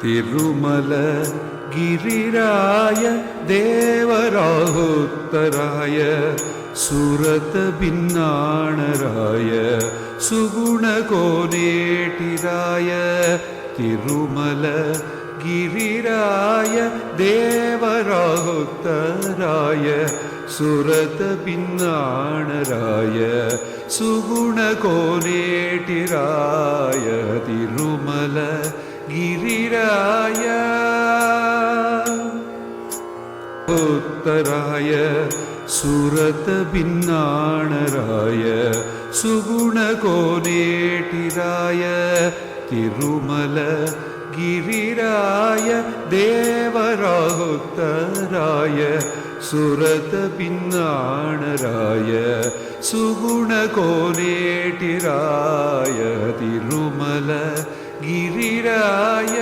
Tirumala गिरिराय देवराहोत्तराय Surat भिन्नाणराय सुगुणकोनेटिराय Tirumala गिरिराय देवराहोत्तराय Surat भिन्नाणराय सुगुणकोनेटिराय Tirumala गिरिराय उत्तराय Surat भिन्नाणराय सुगुणकोनेटिराय Tirumala गिरिराय देवराहोत्तराय Surat भिन्नाणराय सुगुणकोनेटिराय Tirumala गिरिराय